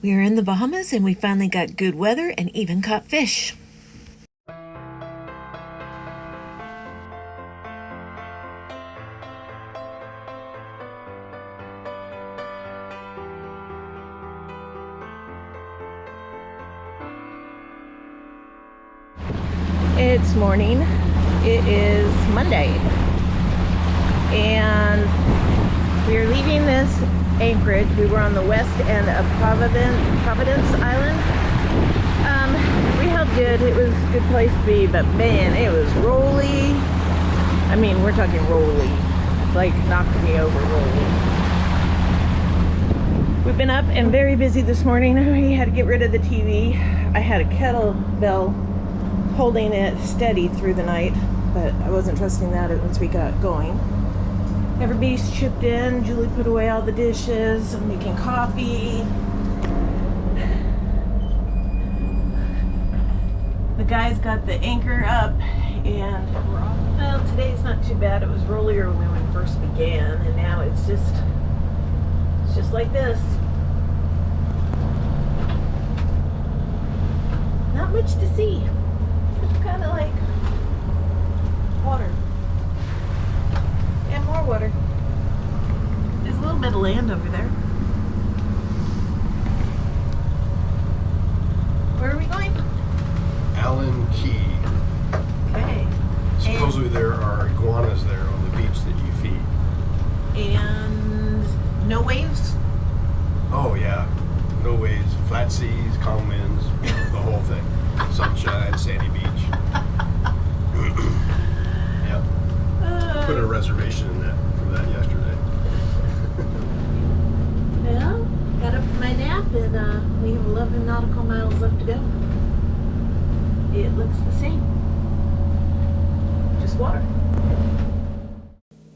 We are in the Bahamas and we finally got good weather and even caught fish. It's morning. It is Monday. And we are leaving this anchorage. We were on the west end of Providence Island. We held good. It was a good place to be, but man, it was rolly. I mean, we're talking rolly. Like, knocked me over rolly. We've been up and very busy this morning. We had to get rid of the TV. I had a kettlebell holding it steady through the night, but I wasn't trusting that once we got going. Everybody's chipped in. Julie put away all the dishes. I'm making coffee. The guys got the anchor up, and we're off. Well, today's not too bad. It was rollier when we first began, and now it's just like this. Not much to see. Just kind of like water. And more water. There's a little bit of land over there. Where are we going? Allens Cay. Okay. Supposedly there are iguanas there on the beach that you feed. And no waves? Oh yeah, no waves, flat seas, calm winds, the whole thing. Sunshine, sandy beach. Yep. Put a reservation in that for that yesterday. Well, got up for my nap and we have 11 nautical miles left to go. It looks the same. Just water.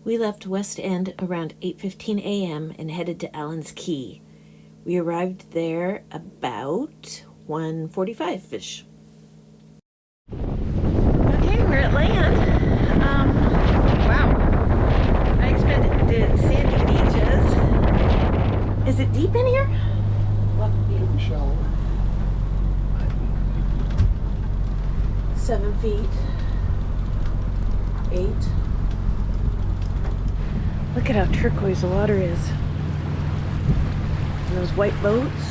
We left West End around 8:15 a.m. and headed to Allens Cay. We arrived there about 1:45-ish. Okay, we're at land. Wow. I expected sandy beaches. Is it deep in here? Pretty shallow. 7 feet. 8. Look at how turquoise the water is. And those white boats.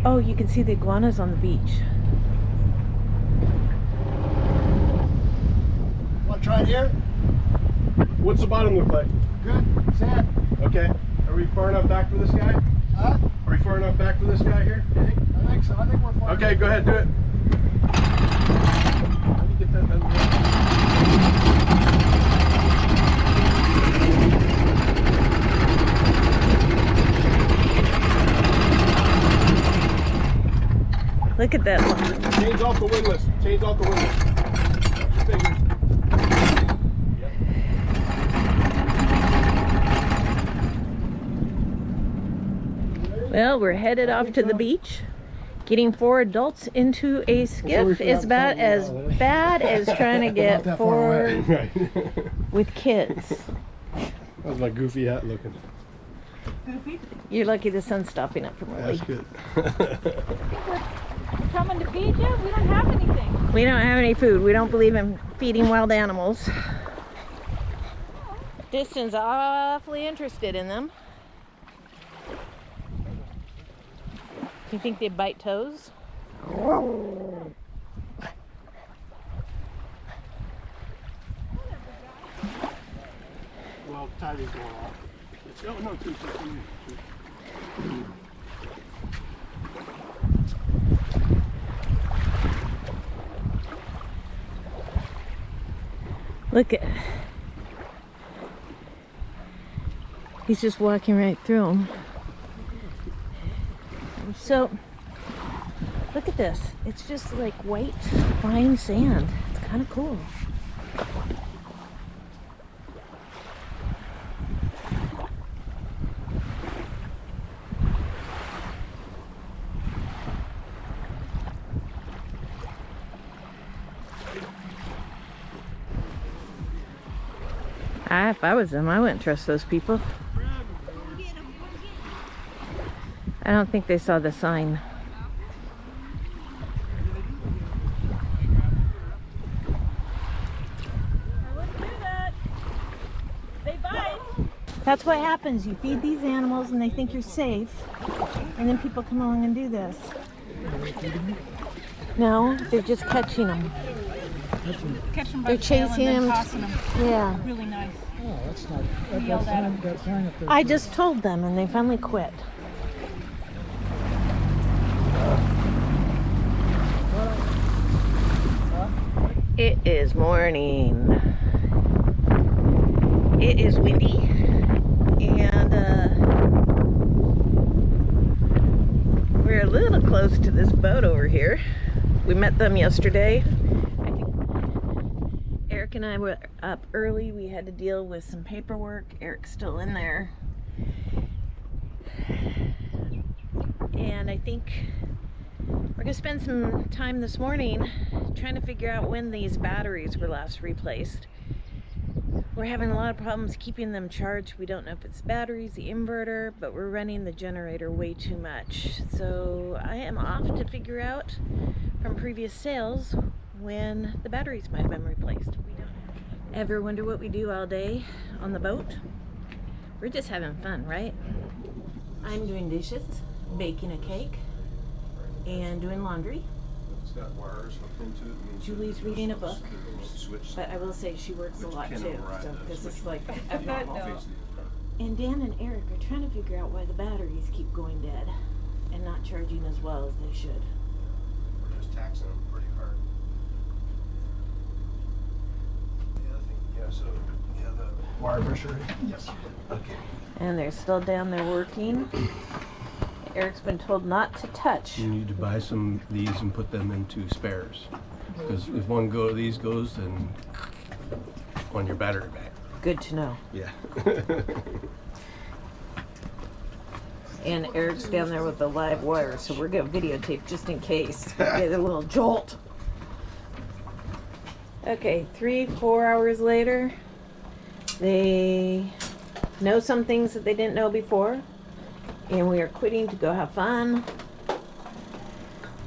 Oh, you can see the iguanas on the beach. Want to try it here? What's the bottom look like? Good. Sand. Okay. Are we far enough back for this guy? Huh? Are we far enough back for this guy here? I think so. I think we're fine. Okay, go ahead, do it. Let me get that done. Look at that. Change off the windlass. Change off the windlass. Watch your fingers. Yep. Well, we're headed off to the beach. Getting 4 adults into a skiff is about as bad as trying to get 4 Right. with kids. That was my goofy hat looking. Goofy? You're lucky the sun's stopping up from early. That's good. Coming to feed you? We don't have anything. We don't have any food. We don't believe in feeding wild animals. Distin's awfully interested in them. You think they bite toes? Well, tide is going off. Oh, no, two. Look at, he's just walking right through them. So, look at this. It's just like white, fine sand. It's kind of cool. If I was them, I wouldn't trust those people. I don't think they saw the sign. I wouldn't do that. They bite. That's what happens. You feed these animals and they think you're safe, and then people come along and do this. No, they're just catching them. Catch them by They're the tail chasing and then him. tossing them. Yeah. Really nice. Oh, that's not. We yelled at 'em. That sign up there. I just told them and they finally quit. It is morning. It is windy and we're a little close to this boat over here. We met them yesterday. I think Eric and I were up early. We had to deal with some paperwork. Eric's still in there. And I think we're gonna spend some time this morning trying to figure out when these batteries were last replaced. We're having a lot of problems keeping them charged. We don't know if it's batteries, the inverter, but we're running the generator way too much. So I am off to figure out from previous sales when the batteries might have been replaced. We don't ever wonder what we do all day on the boat. We're just having fun, right? I'm doing dishes, baking a cake, and doing laundry. It's got wires hooked into it. and Julie's reading a book, Switch. but I will say she works a lot too, so this is like abnormal. No. And Dan and Eric are trying to figure out why the batteries keep going dead and not charging as well as they should. We're just taxing them pretty hard. Yeah, I think, the wire pressure. Yes. Okay. And they're still down there working. Eric's been told not to touch. You need to buy some of these and put them into spares. Because if one of these goes, then on your battery back. Good to know. Yeah. And Eric's down there with the live wire, so we're gonna videotape just in case. Get a little jolt. Okay, 3-4 hours later, they know some things that they didn't know before, and we are quitting to go have fun.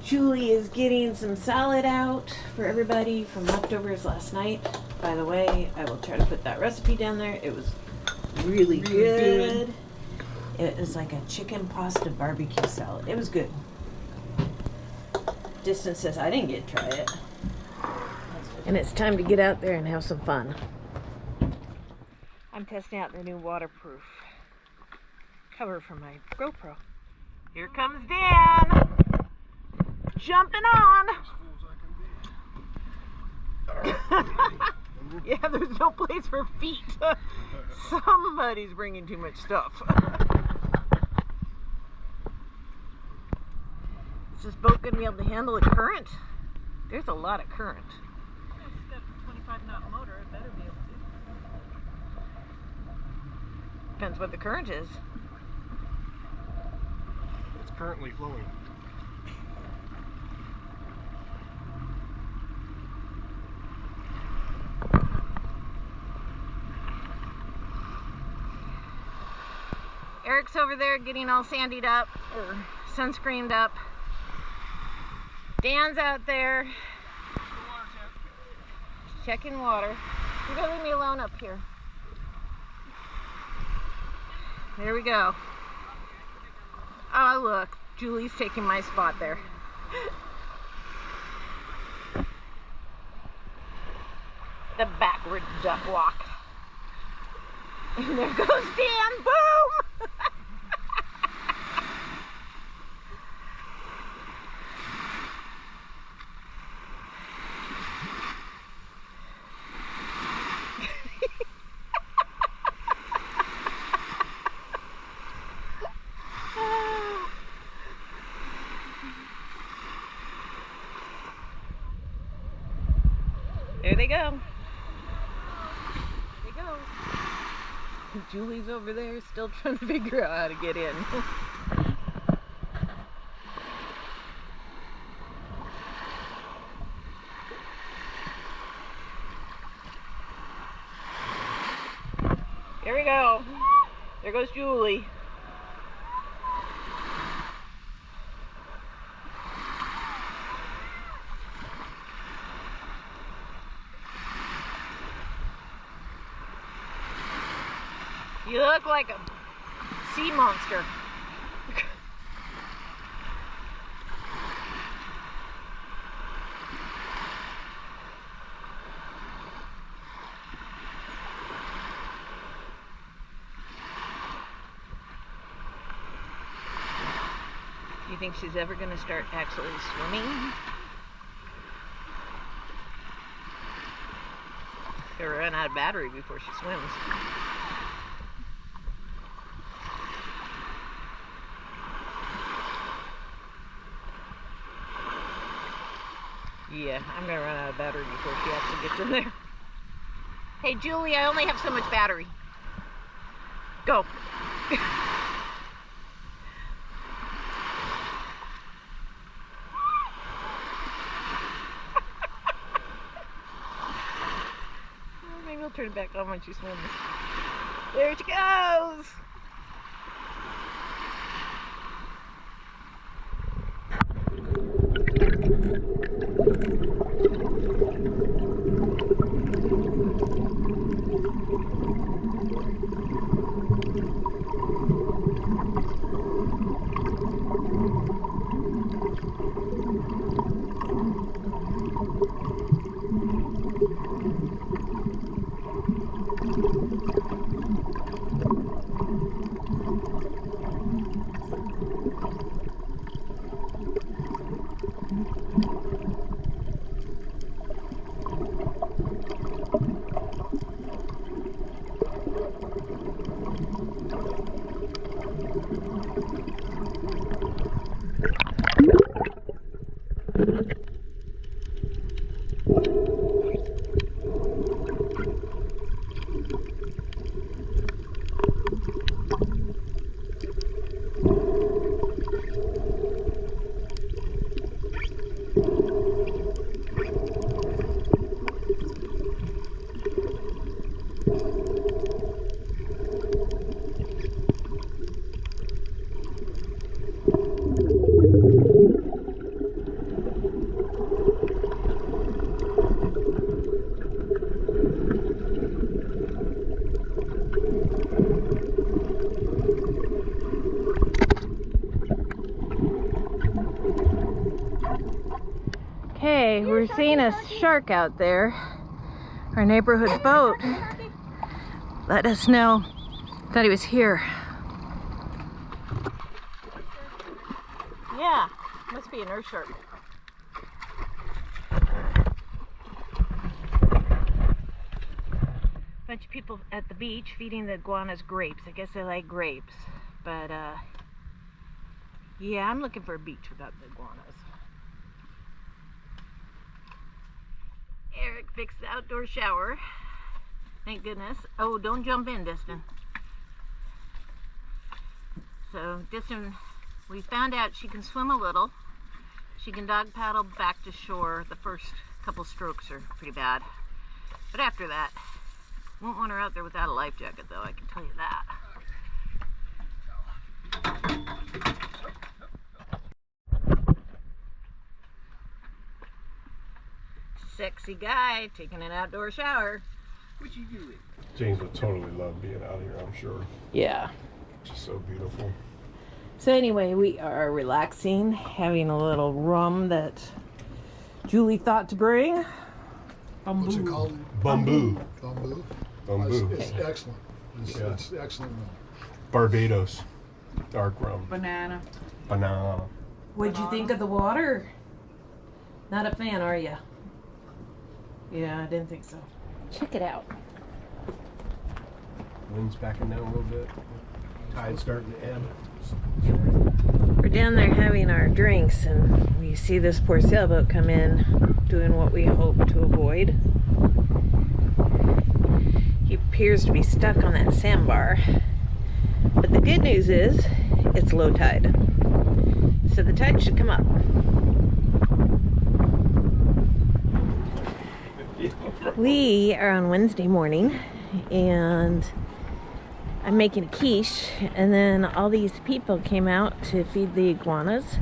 Julie is getting some salad out for everybody from leftovers last night. By the way, I will try to put that recipe down there. It was really good. It was like a chicken pasta barbecue salad. It was good. Distin says I didn't get to try it. And it's time to get out there and have some fun. I'm testing out the new waterproof cover for my GoPro. Here comes Dan! Jumping on! Yeah, there's no place for feet. Somebody's bringing too much stuff. Is this boat going to be able to handle the current? There's a lot of current. It's got a 25 knot motor. It better be able to. Depends what the current is. It's currently flowing. Eric's over there getting all sandied up, or sunscreened up. Dan's out there checking water. You gotta leave me alone up here. There we go. Oh, look, Julie's taking my spot there. The backward duck walk. And there goes Dan, boom! There they go. There they go. Julie's over there still trying to figure out how to get in. Here we go. There goes Julie. You look like a sea monster. Do you think she's ever going to start actually swimming? She'll run out of battery before she swims. Yeah, I'm gonna run out of battery before she actually gets in there. Hey Julie, I only have so much battery. Go. Maybe I'll turn it back on when she swims. There she goes. Okay, we're seeing a shark out there. Our neighborhood boat let us know. Thought he was here. Yeah, must be an earth shark. Bunch of people at the beach feeding the iguanas grapes. I guess they like grapes. But yeah, I'm looking for a beach without the iguanas. Eric fixed the outdoor shower. Thank goodness. Oh, don't jump in, Distin. So, Distin, we found out she can swim a little. She can dog paddle back to shore. The first couple strokes are pretty bad. But after that, won't want her out there without a life jacket, though, I can tell you that. Sexy guy taking an outdoor shower. What you doing? James would totally love being out here, I'm sure. Yeah. It's just so beautiful. So anyway, we are relaxing, having a little rum that Julie thought to bring. What's it called? Bamboo. Bamboo. Bamboo. It's excellent. It's excellent rum. Barbados. Dark rum. Banana. Banana. What'd you think of the water? Not a fan, are you? Yeah, I didn't think so. Check it out. Wind's backing down a little bit. Tide's starting to ebb. We're down there having our drinks and we see this poor sailboat come in doing what we hope to avoid. He appears to be stuck on that sandbar. But the good news is, it's low tide. So the tide should come up. We are on Wednesday morning, and I'm making a quiche, and then all these people came out to feed the iguanas.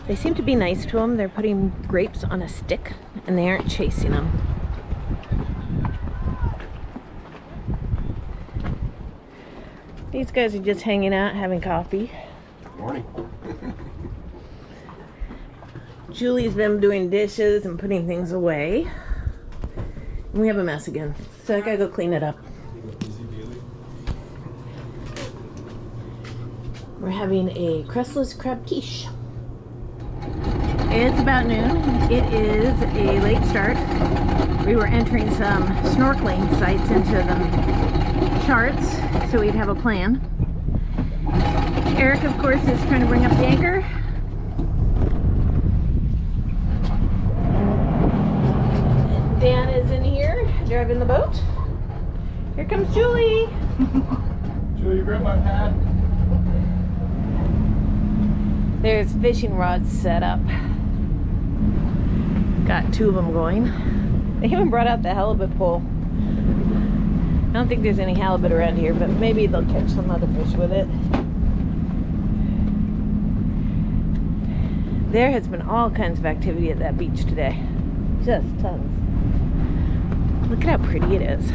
They seem to be nice to them. They're putting grapes on a stick, and they aren't chasing them. These guys are just hanging out, having coffee. Morning. Julie's been doing dishes and putting things away. And we have a mess again, so I gotta go clean it up. We're having a crustless crab quiche. It's about noon. It is a late start. We were entering some snorkeling sites into the charts so we'd have a plan. Eric, of course, is trying to bring up the anchor. Dan is in here driving the boat. Here comes Julie. Julie, grab my pad. There's fishing rods set up. Got 2 of them going. They even brought out the halibut pole. I don't think there's any halibut around here, but maybe they'll catch some other fish with it. There has been all kinds of activity at that beach today. Just tons. Look at how pretty it is.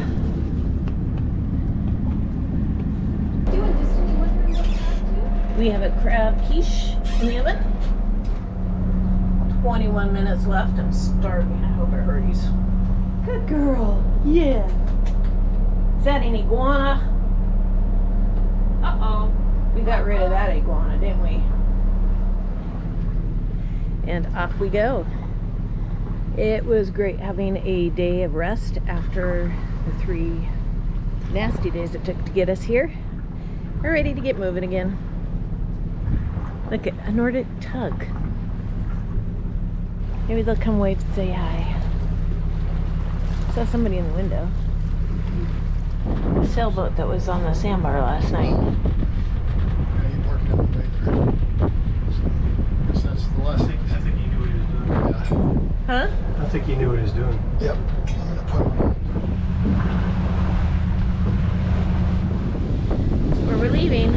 We have a crab quiche in the oven. 21 minutes left. I'm starving. I hope it hurries. Good girl. Yeah. Is that an iguana? Uh-oh. We got rid of that iguana, didn't we? And off we go. It was great having a day of rest after the 3 nasty days it took to get us here. We're ready to get moving again. Look at a Nordic tug. Maybe they'll come wave to say hi. Saw somebody in the window. A sailboat that was on the sandbar last night. Yeah, he parked it in the way there. So, that's the last thing. I think he knew what he was doing. Yeah. Huh? I think he knew what he was doing. Yep. I'm gonna put him Where we're leaving.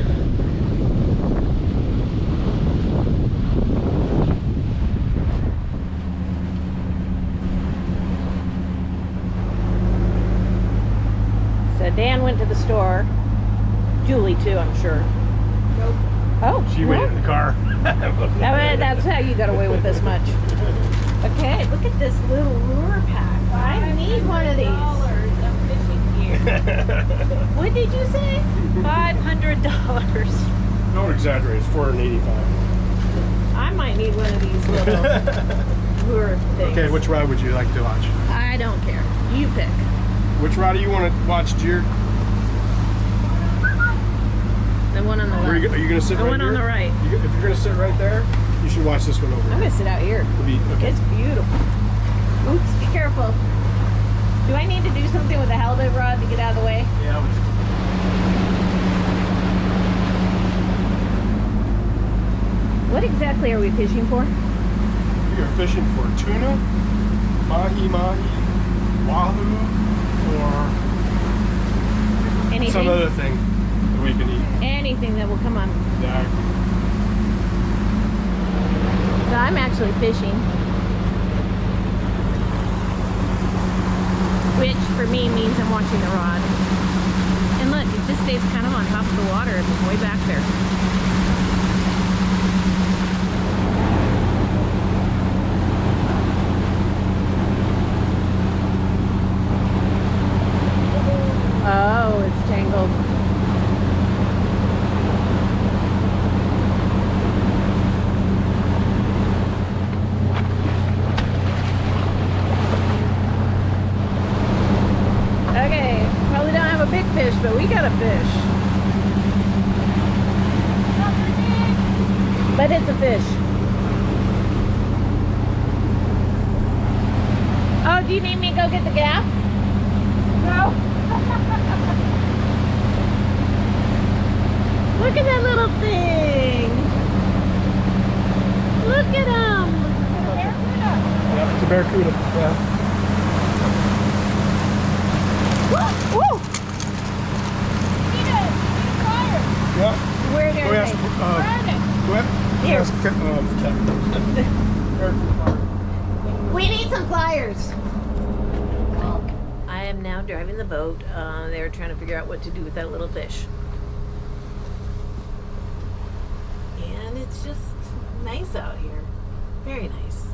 So Dan went to the store. Julie too, I'm sure. Nope. Oh, She went in the car. that's how you got away with this much. Okay, look at this little lure pack. I need one of these. $500 of fishing gear. What did you say? $500. Don't exaggerate. It's $485. I might need one of these little lure things. Okay, which ride would you like to watch? I don't care. You pick. Which ride do you want to watch, Jer? The one on the left. Are you going to sit The right one here? on the right. If you're going to sit right there, you should watch this one over. I'm gonna sit out here. Okay. It's beautiful. Oops, be careful. Do I need to do something with the halibut rod to get out of the way? Yeah. What exactly are we fishing for? We are fishing for tuna, mahi-mahi, wahoo, or Anything? some other thing that we can eat. Anything that will come on. Yeah. So I'm actually fishing. Which for me means I'm watching the rod. And look, it just stays kind of on top of the water and way back there. Oh, it's tangled. Okay, probably don't have a big fish, but we got a fish. But it's a fish. Oh, do you need me to go get the gaff? No. Look at that little thing. Look at him. Yeah, it's a barracuda. Yeah. Woo! Woo! Yeah. Where Go are ask, they? go ahead. Here. Ask, We need some pliers. I am now driving the boat. They were trying to figure out what to do with that little fish. And it's just nice out here. Very nice.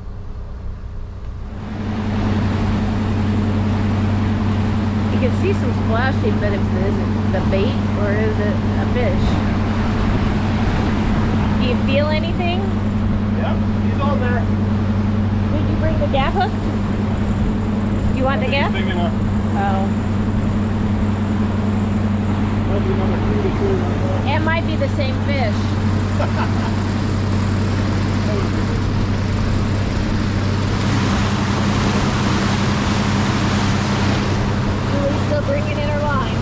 You can see some splashing, but is it the bait or is it a fish? Do you feel anything? Yeah, he's on there. Did you bring the gaff hook? You want the gaff? Big enough. Oh. Might be another 3 to 2 right now. It might be the same fish. Julie's still bringing in her line.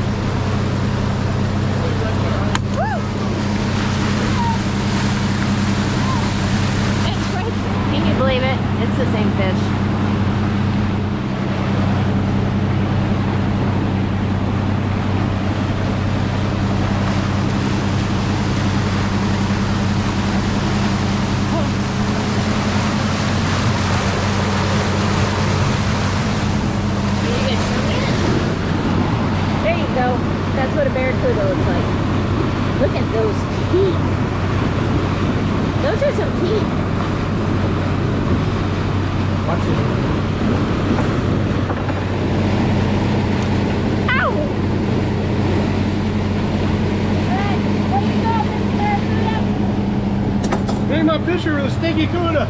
Woo! It's right. Can you believe it? It's the same fish. There you go. That's what a barracuda looks like. Look at those teeth. Those are some teeth. Watch it. Ow! Hey, my fisher with a stinky tuna.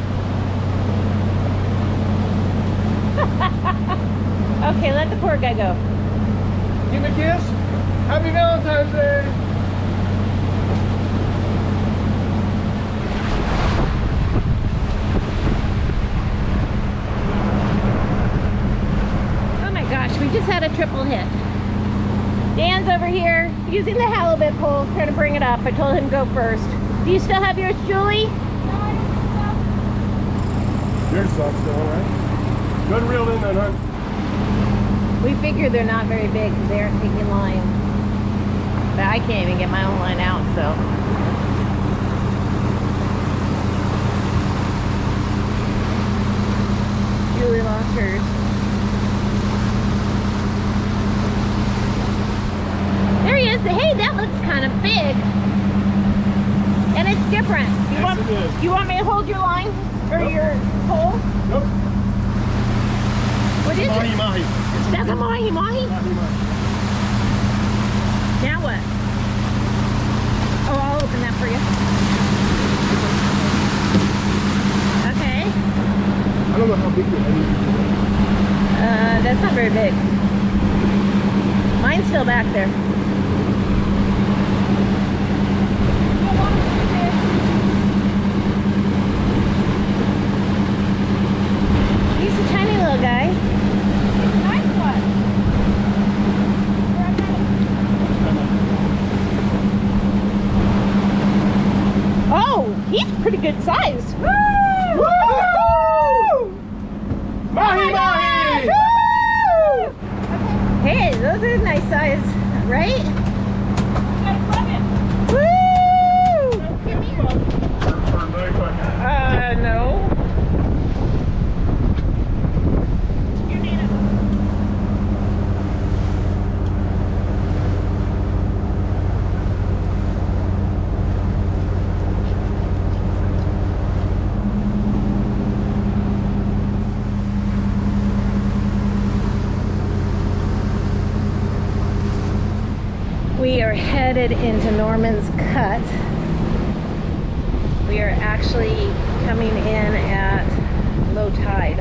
Okay, let the poor guy go. Give him a kiss. Happy Valentine's Day. Oh my gosh, we just had a triple hit. Dan's over here using the halibut pole, trying to bring it up. I told him go first. Do you still have yours, Julie? Yours sucks still, right? Good reeled in then, huh? We figure they're not very big because they aren't taking line. But I can't even get my own line out, so. Julie lost hers. There he is. Hey, that looks kind of big. And it's different. Yes, it is. You want me to hold your line? Or Nope. your pole? Nope. What is it? Mahi-mahi. That's a mahi-mahi? Mahi-mahi. Now what? Oh, I'll open that for you. Okay. I don't know how big your head is. That's not very big. Mine's still back there. He's a tiny little guy. Nice one. Oh, he's pretty good size. Woo! Mahi-mahi! Woo! Hey, those are nice size, right? Gotta plug it. Woo! No. You need it. We are headed into Norman's Cut. We are actually coming in at low tide.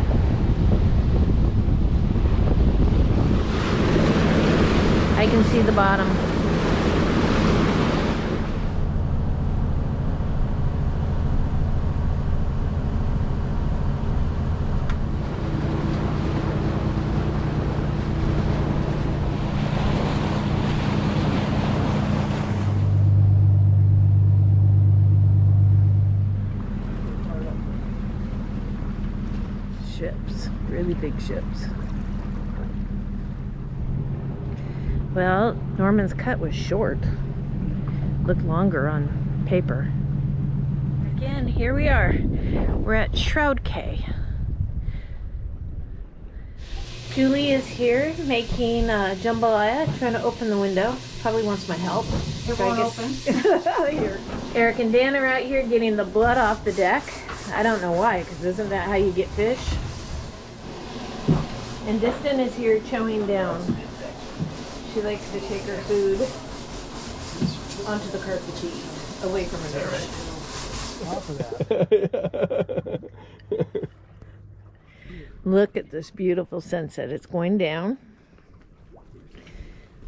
I can see the bottom. Really big ships. Well, Norman's cut was short. Looked longer on paper. Again, here we are. We're at Shroud Cay. Julie is here making jambalaya, trying to open the window. Probably wants my help. It won't open. Eric and Dan are out here getting the blood off the deck. I don't know why, because isn't that how you get fish? And Distin is here chowing down. She likes to take her food onto the carpet to eat, away from her dish. Look at this beautiful sunset. It's going down.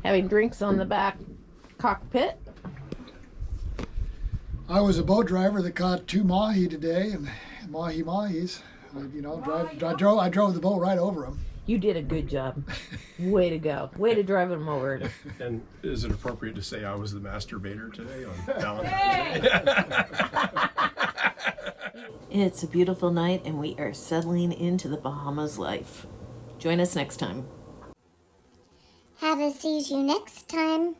Having drinks on the back cockpit. I was a boat driver that caught 2 mahi today, and mahi-mahis. You know, I drove the boat right over them. You did a good job. Way to go. Way to drive them over. And is it appropriate to say I was the masturbator today on Valentine's Day? It's a beautiful night and we are settling into the Bahamas life. Join us next time. Havaseas you next time.